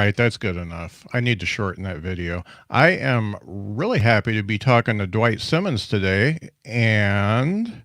right. That's good enough. I need to shorten that video. I am really happy to be talking to Dwight Simmons today and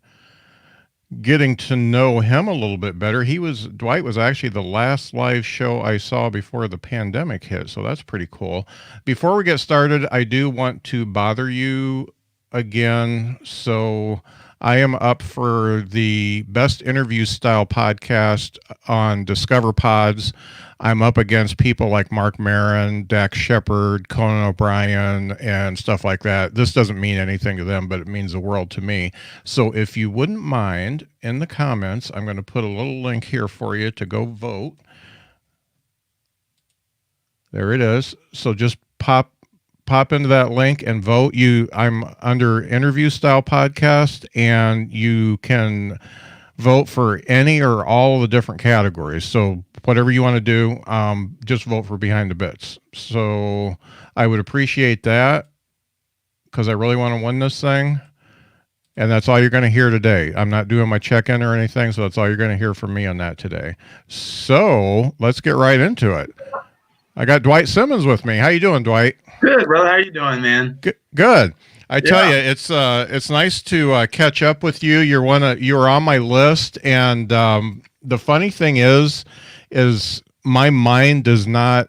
getting to know him a little bit better. Dwight was actually the last live show I saw before the pandemic hit, so that's pretty cool. Before we get started, I do want to bother you again. So I am up for the best interview style podcast on Discover Pods. I'm up against people like Mark Maron, Dax Shepard, Conan O'Brien, and stuff like that. This doesn't mean anything to them, but it means the world to me. So if you wouldn't mind, in the comments, I'm going to put a little link here for you to go vote. There it is. So just pop into that link and vote. I'm under interview style podcast, and you can vote for any or all of the different categories. So whatever you want to do, just vote for Behind the Bits. So I would appreciate that because I really want to win this thing. And that's all you're going to hear today. I'm not doing my check-in or anything, so that's all you're going to hear from me on that today. So let's get right into it. I got Dwight Simmons with me. How you doing, Dwight? Good, brother. How you doing, man? Good. I tell you, it's nice to catch up with you. You're on my list, and the funny thing is my mind does not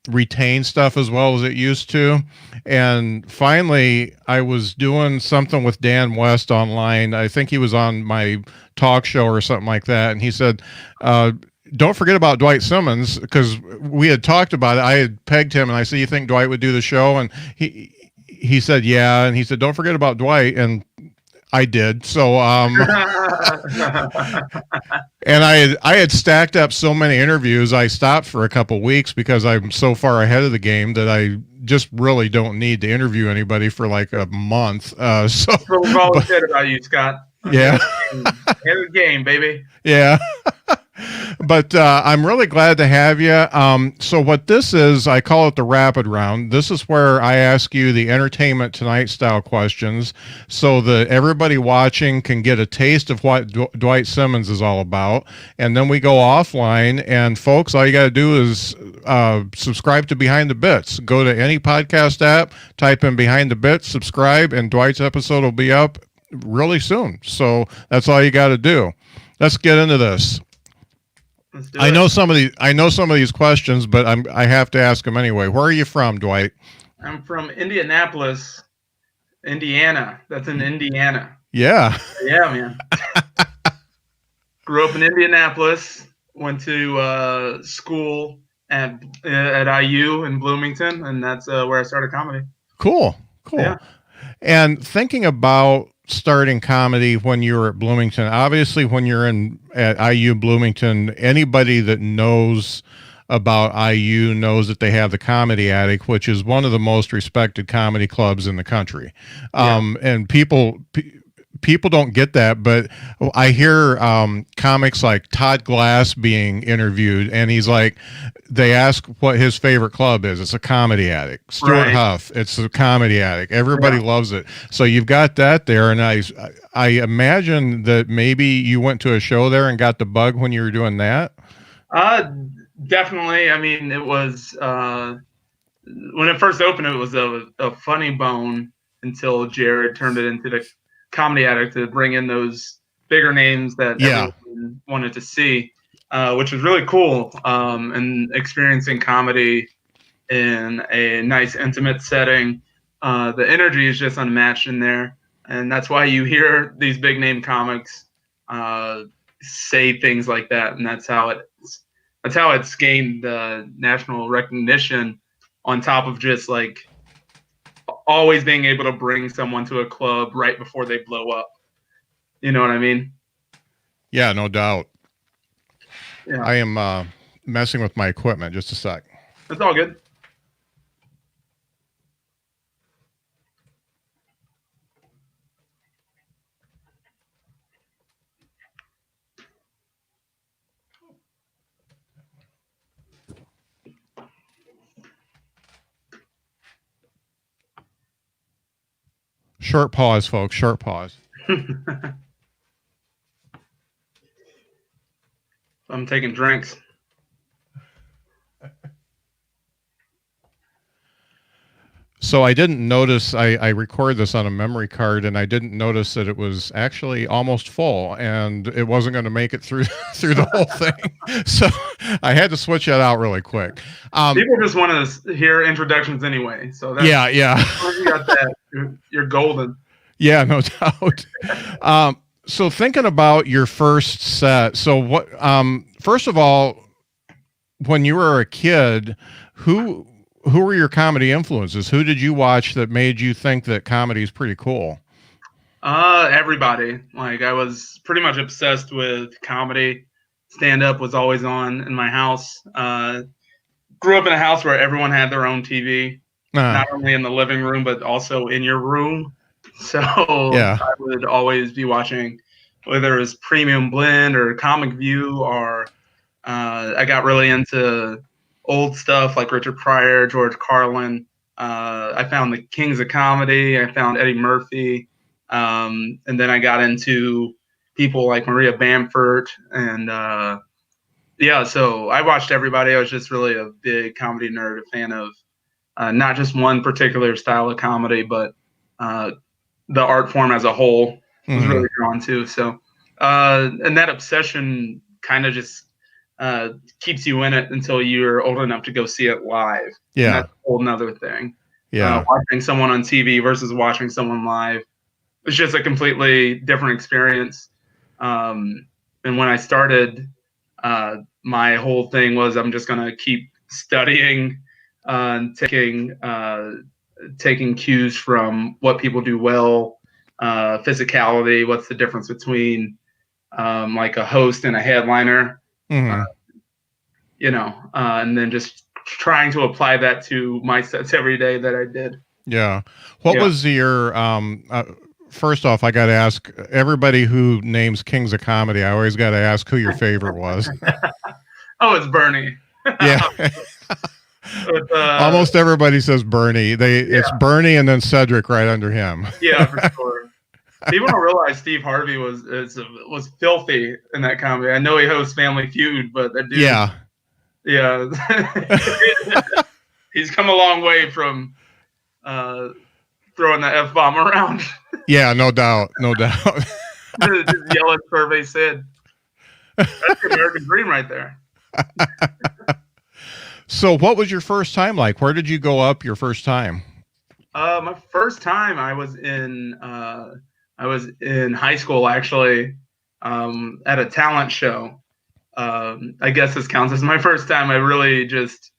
retain stuff as well as it used to. And finally, I was doing something with Dan West online. I think he was on my talk show or something like that, and he said, don't forget about Dwight Simmons, because we had talked about it. I had pegged him, and I said, you think Dwight would do the show? And he said, yeah. And he said, don't forget about Dwight. And I did. So, and I had stacked up so many interviews. I stopped for a couple weeks because I'm so far ahead of the game that I just really don't need to interview anybody for like a month. So we've always said about you, Scott. Yeah. Ahead of the game, baby. Yeah. But I'm really glad to have you. So what this is, I call it the rapid round. This is where I ask you the Entertainment Tonight style questions so that everybody watching can get a taste of what Dwight Simmons is all about. And then we go offline. And folks, all you got to do is subscribe to Behind the Bits. Go to any podcast app, type in Behind the Bits, subscribe, and Dwight's episode will be up really soon. So that's all you got to do. Let's get into this. I know some of these questions, but I have to ask them anyway. Where are you from, Dwight? I'm from Indianapolis, Indiana. That's in Indiana. Yeah. Yeah, man. Grew up in Indianapolis. Went to school at IU in Bloomington, and that's where I started comedy. Cool. Yeah. And thinking about starting comedy when you were at Bloomington, obviously when you're at IU Bloomington, anybody that knows about IU knows that they have the Comedy Addict, which is one of the most respected comedy clubs in the country. And people don't get that, but I hear comics like Todd Glass being interviewed, and he's like, they ask what his favorite club is. It's a Comedy Addict. Stuart Huff, it's a Comedy Addict. Everybody loves it. So you've got that there, and I imagine that maybe you went to a show there and got the bug when you were doing that. Definitely. I mean, it was when it first opened, it was a funny bone until Jared turned it into the Comedy Addict to bring in those bigger names that everyone wanted to see, which was really cool. And experiencing comedy in a nice, intimate setting, the energy is just unmatched in there, and that's why you hear these big name comics say things like that, and that's how it's gained national recognition. On top of just like always being able to bring someone to a club right before they blow up. You know what I mean? Yeah, no doubt. Yeah. I am messing with my equipment. Just a sec. It's all good. Short pause, folks. Short pause. I'm taking drinks. So I didn't notice, I record this on a memory card, and I didn't notice that it was actually almost full, and it wasn't going to make it through through the whole thing. So I had to switch that out really quick. People just want to hear introductions anyway. So that's, yeah. Once you got that, you're golden. Yeah, no doubt. So thinking about your first set, so what? First of all, when you were a kid, who were your comedy influences? Who did you watch that made you think that comedy is pretty cool? Everybody. Like, I was pretty much obsessed with comedy. Stand-up was always on in my house. Grew up in a house where everyone had their own TV, not only in the living room, but also in your room. So yeah. I would always be watching, whether it was Premium Blend or Comic View, or I got really into old stuff like Richard Pryor, George Carlin. I found the Kings of Comedy. I found Eddie Murphy. And then I got into people like Maria Bamford. And yeah, so I watched everybody. I was just really a big comedy nerd, a fan of not just one particular style of comedy, but the art form as a whole was really drawn to. So, and that obsession kind of just keeps you in it until you're old enough to go see it live. Yeah. And that's a whole nother thing. Yeah. Watching someone on TV versus watching someone live, it's just a completely different experience. And when I started, my whole thing was I'm just going to keep studying, taking cues from what people do well, physicality, what's the difference between like a host and a headliner, and then just trying to apply that to my sets every day that I did. Yeah. What was your, first off, I got to ask everybody who names Kings of Comedy, I always got to ask who your favorite was. Oh, it's Bernie. Yeah. Almost everybody says Bernie. It's Bernie and then Cedric right under him. Yeah, for sure. People don't realize Steve Harvey was filthy in that comedy. I know he hosts Family Feud, but that dude, yeah, he's come a long way from throwing the F-bomb around. Yeah, no doubt. Just yell at Survey Sid. That's the American dream right there. So what was your first time like? Where did you go up your first time? My first time I was in high school, actually, at a talent show. I guess this counts as my first time. I really just,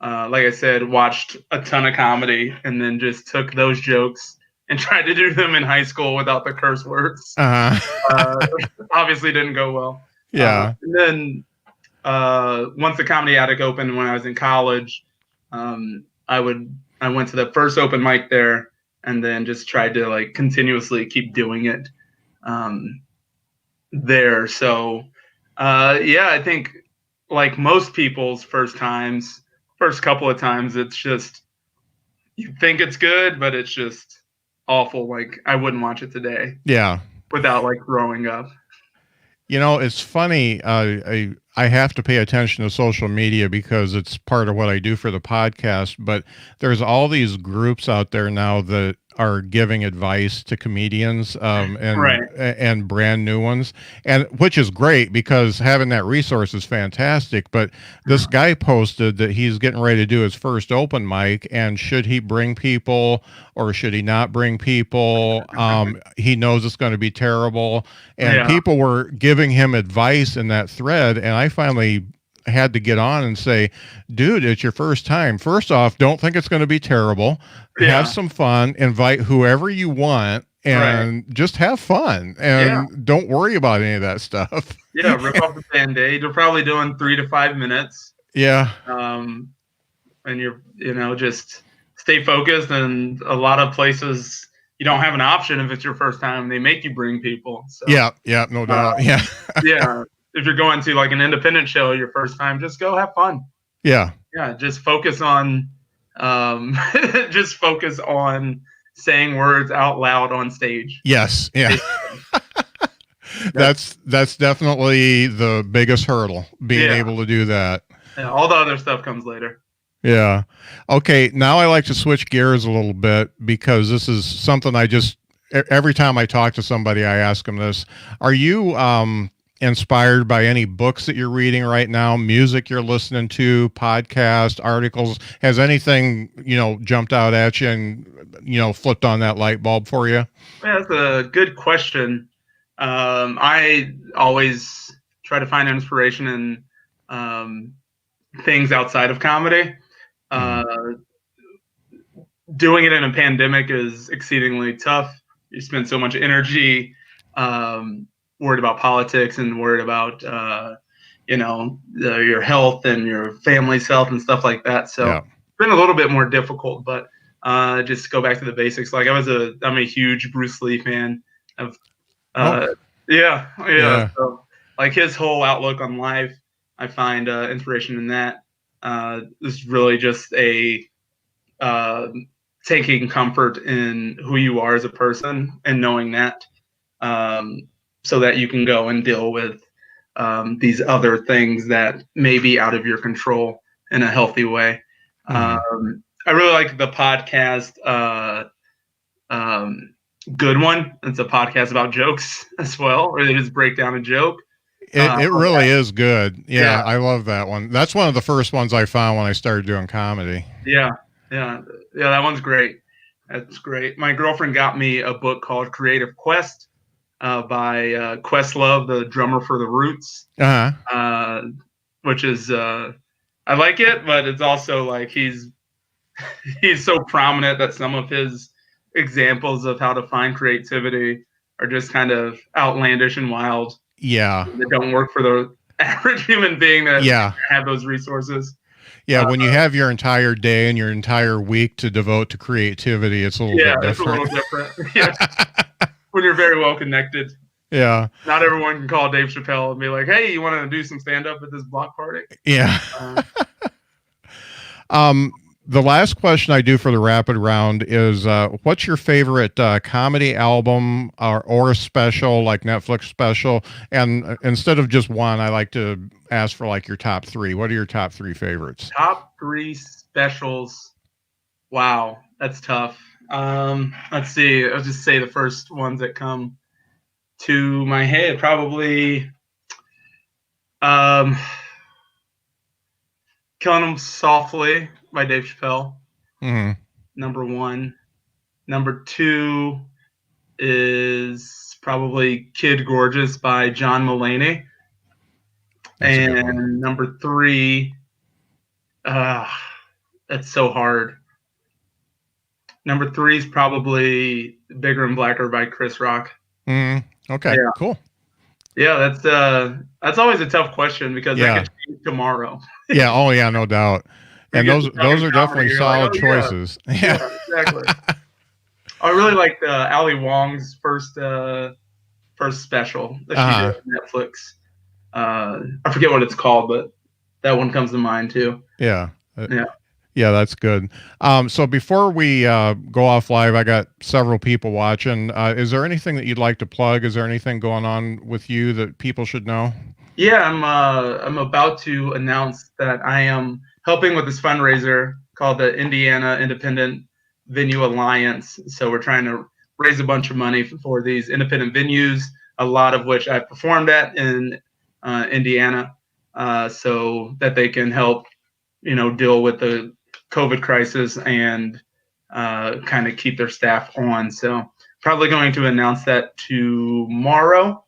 like I said, watched a ton of comedy and then just took those jokes and tried to do them in high school without the curse words. Obviously didn't go well. Yeah. And then once the Comedy Addict opened when I was in college, I went to the first open mic there and then just tried to like continuously keep doing it there. So yeah, I think like most people's first couple of times, it's just, you think it's good, but it's just awful. Like, I wouldn't watch it today. Yeah. Without like growing up. You know, it's funny. I have to pay attention to social media because it's part of what I do for the podcast. But there's all these groups out there now that are giving advice to comedians and brand new ones, and which is great because having that resource is fantastic. But this guy posted that he's getting ready to do his first open mic, and should he bring people or should he not bring people? He knows it's going to be terrible, and people were giving him advice in that thread, and I finally had to get on and say, dude, it's your first time. First off, don't think it's going to be terrible. Have some fun, invite whoever you want, and just have fun, and don't worry about any of that stuff. Yeah, rip off the Band-Aid. You're probably doing 3 to 5 minutes. Yeah. And you're, just stay focused, and a lot of places you don't have an option if it's your first time. They make you bring people. So, yeah, no doubt. Yeah. If you're going to like an independent show your first time, just go have fun. Yeah. Just focus on saying words out loud on stage. Yes. Yeah. That's definitely the biggest hurdle, being able to do that. Yeah, all the other stuff comes later. Yeah. Okay. Now I like to switch gears a little bit because this is something every time I talk to somebody, I ask them this. Are you inspired by any books that you're reading right now, music you're listening to, podcast, articles? Has anything, jumped out at you and, flipped on that light bulb for you? Yeah, that's a good question. I always try to find inspiration in things outside of comedy. Uh, Doing it in a pandemic is exceedingly tough. You spend so much energy worried about politics and worried about your health and your family's health and stuff like that. So Yeah. it's been a little bit more difficult, but just go back to the basics. Like I'm a huge Bruce Lee fan. Of yeah. So like his whole outlook on life, I find inspiration in that. It's really just a taking comfort in who you are as a person and knowing that, so that you can go and deal with these other things that may be out of your control in a healthy way. I really like the podcast Good One. It's a podcast about jokes as well, where they just break down a joke. It really is good. Yeah, I love that one. That's one of the first ones I found when I started doing comedy. Yeah, that one's great. That's great. My girlfriend got me a book called Creative Quest by Questlove, the drummer for the Roots. Which is I like it, but it's also like he's so prominent that some of his examples of how to find creativity are just kind of outlandish and wild. Yeah, they don't work for the average human being that have those resources. Yeah, when you have your entire day and your entire week to devote to creativity, it's a little bit different. It's a little different. Yeah. When you're very well connected. Yeah. Not everyone can call Dave Chappelle and be like, "Hey, you want to do some stand-up at this block party?" Yeah. The last question I do for the rapid round is, what's your favorite comedy album or special, like Netflix special? And instead of just one, I like to ask for like your top three. What are your top three favorites? Top three specials. Wow, that's tough. Let's see. I'll just say the first ones that come to my head. Probably Killing Them Softly by Dave Chappelle. Number one. Number two is probably Kid Gorgeous by John Mulaney. And number three, that's so hard. Number three is probably Bigger and Blacker by Chris Rock. Okay, cool. Yeah, that's always a tough question because that could change tomorrow. Yeah, oh yeah, no doubt. And those are definitely solid choices. Yeah, exactly. I really liked Ali Wong's first special that she did on Netflix. I forget what it's called, but that one comes to mind too. Yeah, that's good. So before we go off live, I got several people watching. Is there anything that you'd like to plug? Is there anything going on with you that people should know? Yeah, I'm about to announce that I am helping with this fundraiser called the Indiana Independent Venue Alliance. So we're trying to raise a bunch of money for these independent venues, a lot of which I've performed at in Indiana, so that they can help, deal with the COVID crisis and kind of keep their staff on. So probably going to announce that tomorrow.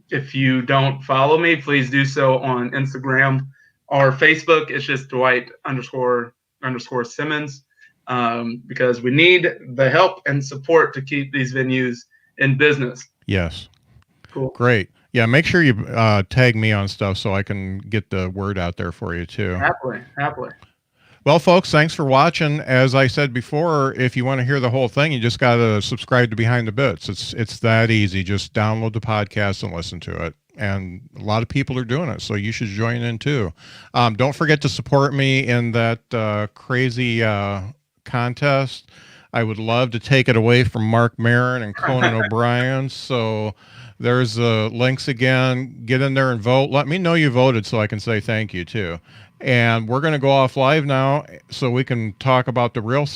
If you don't follow me, please do so on Instagram or Facebook. It's just Dwight _ Simmons, because we need the help and support to keep these venues in business. Yes. Cool. Great. Yeah, make sure you tag me on stuff so I can get the word out there for you too. Happily. Well, folks, thanks for watching. As I said before, if you want to hear the whole thing, you just got to subscribe to Behind the Bits. It's that easy. Just download the podcast and listen to it. And a lot of people are doing it, so you should join in too. Don't forget to support me in that crazy contest. I would love to take it away from Mark Maron and Conan O'Brien. So there's the links again. Get in there and vote. Let me know you voted so I can say thank you too. And we're going to go off live now so we can talk about the real stuff.